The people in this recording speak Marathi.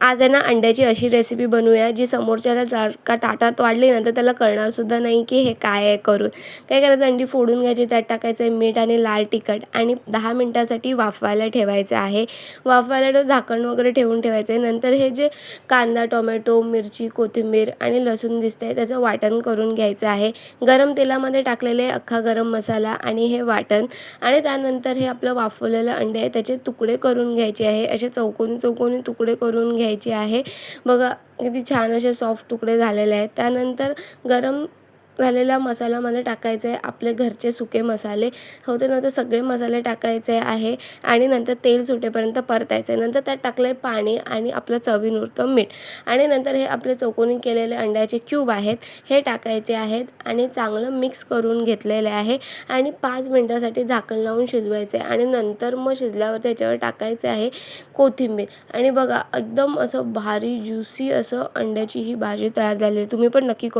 आज आहे ना अंड्याची अशी रेसिपी बनवूया जी समोरच्याला जर का ताटात वाढली ना तर त्याला कळणारसुद्धा नाही की हे काय आहे करून. काय करायचं, अंडी फोडून घ्यायची, त्यात टाकायचं आहे मीठ आणि लाल तिखट आणि 10 मिनिटासाठी वाफवायला ठेवायचं आहे. वाफवायला झाकण वगैरे ठेवून ठेवायचं आहे. नंतर हे जे कांदा, टोमॅटो, मिरची, कोथिंबीर आणि लसूण दिसतंय त्याचं वाटण करून घ्यायचं आहे. गरम तेलामध्ये टाकलेले अख्खा गरम मसाला आणि हे वाटण आणि त्यानंतर हे आपलं वाफवलेलं अंडे आहे त्याचे तुकडे करून घ्यायचे आहे. असे चौकोनी चौकोनी तुकडे करून घ्यायचे आहे. बघा किती छान असे सॉफ्ट तुकडे झालेले आहेत. त्यानंतर गरम झालेला मसाला मला टाकायचा आहे. आपले घरचे सुके मसाले होते ना तर सगळे मसाले टाकायचे आहे आणि नंतर तेल सुटेपर्यंत परतायचं आहे. नंतर त्यात टाकलं आहे पाणी आणि आपलं चवीनुसार मीठ आणि नंतर हे आपले चौकोनी केलेले अंड्याचे क्यूब आहेत हे टाकायचे आहेत आणि चांगलं मिक्स करून घेतलेले आहे आणि 5 मिनिटासाठी झाकण लावून शिजवायचं आहे आणि नंतर मग शिजल्यावर त्याच्यावर टाकायचे आहे कोथिंबीर आणि बघा एकदम असं भारी ज्युसी असं अंड्याची ही भाजी तयार झालेली. तुम्ही पण नक्की करू